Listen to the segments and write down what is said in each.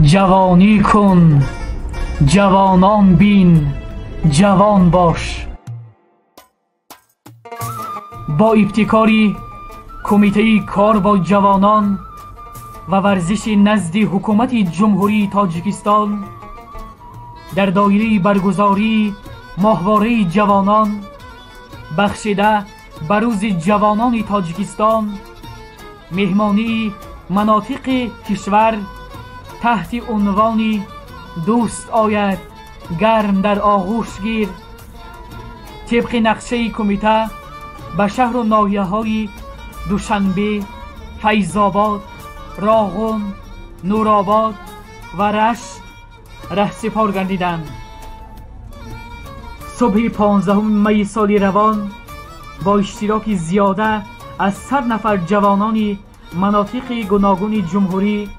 جوانی کن، جوانان بین، جوان باش. با ابتکاری کمیته کار با جوانان و ورزش نزد حکومت جمهوری تاجیکستان در دایره برگزاری ماهواره جوانان بخشیده بر روز جوانان تاجیکستان، مهمانی مناطق کشور تحت عنوان دوست آید گرم در آغوش گیر طبق نقشه کمیته به شهر و ناحیه های دوشنبه، فیض‌آباد، راغون، نورآباد و رشت رهسپار گردیدند. صبح 15 می سال روان با اشتراک زیاده از 100 نفر جوانان مناطق گوناگون جمهوری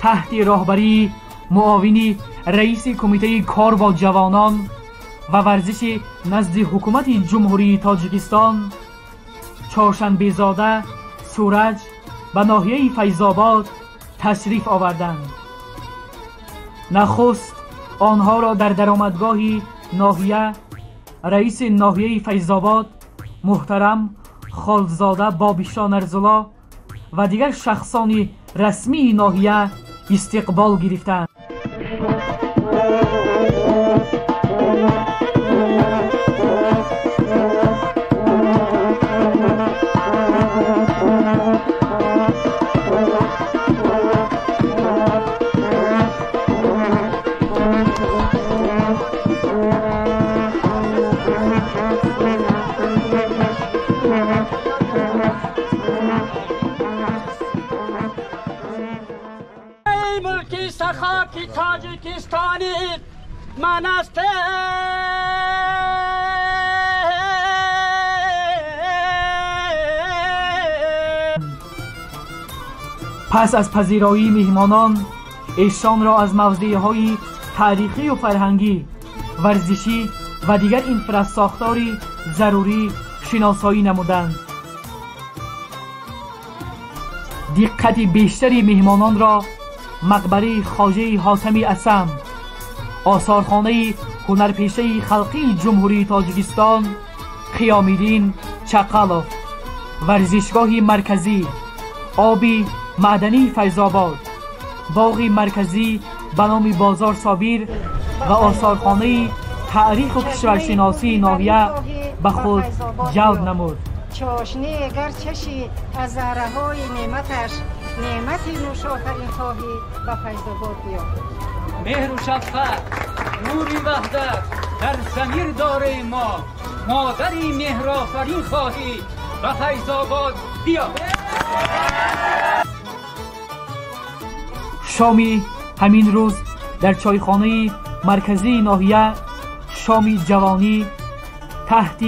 تحت راهبری معاون رئیس کمیته کار با جوانان و ورزش نزد حکومت جمهوری تاجیکستان چهارشنبه زاده سورج به ناحیه فیض‌آباد تشریف آوردند. نخست آنها را در درآمدگاه ناحیه رئیس ناحیه فیض‌آباد محترم خالزاده بابیشان ارزولا و دیگر شخصان رسمی ناحیه استقبال گرفتند. ملکی سخاکی تاجیکستانی من است. پس از پذیرایی میهمانان ایشان را از موضوعهای تاریخی و فرهنگی، ورزشی و دیگر انفراستراکچوری ضروری شناسایی نمودند. دقت بیشتری میهمانان را مقبره خواجه حاتمی اسم، آثارخانه هنرپیشه خلقی جمهوری تاجیکستان خیام‌الدین چقلوف، ورزشگاه مرکزی، آب معدنی فیض‌آباد، باغ مرکزی به نام بازار صابر و آثارخانه تاریخ و کشورشناسی ناحیه به خود جلب نمود. چاشنی اگر چشی از زهره‌های نعمتش، نعمت نوشافرین خواهی به فیض‌آباد بیا. مهر و شفقت، نوری وحدت در ضمیر داره ما، مادری مهرآفرین خواهی به فیض‌آباد بیا. شامی همین روز در چایخانه مرکزی ناحیه شامی جوانی تحت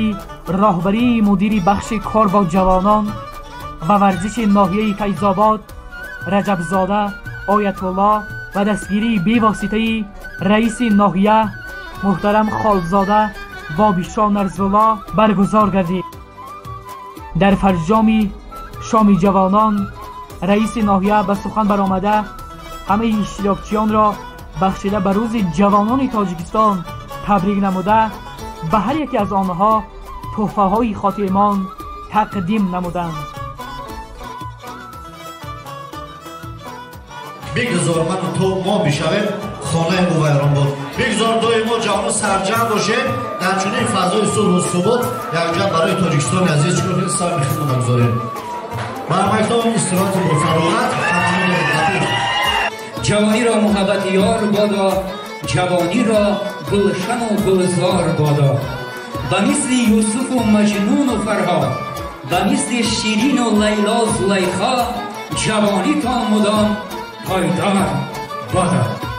راهبری مدیر بخش کار با جوانان و ورزش ناحیه فیض‌آباد رجب زاده آیت الله و دستگیری بی‌واسطه رئیس ناحیه محترم خالزاده بابیشان ارزولا برگزار گردید. در فرجام شام جوانان رئیس ناحیه به سخن برآمده همه اشتراکچیان را بخشیده به روز جوانان تاجیکستان تبریک نموده به هر یکی از آنها تحفه های خاطرمان تقدیم نمودند. بگذار من و تو ما بشویم خانه او ویران بود. بگذار دوی ما جوان سرجم باشیم در چنین فضای صلح و ثبات یکجا برای تاجیکستان عزیز کنیم. سر میخوام بگذاریم بر مکتب استراحت با فراغت خاتمه. جوانی را محبت یار بادا، جوانی را گلشن و گلزار بادا. به مثل یوسف و مجنون و فرهاد، به مثل شیرین و لیلا زلیخا، جوانی تا مدام پایدار بادا.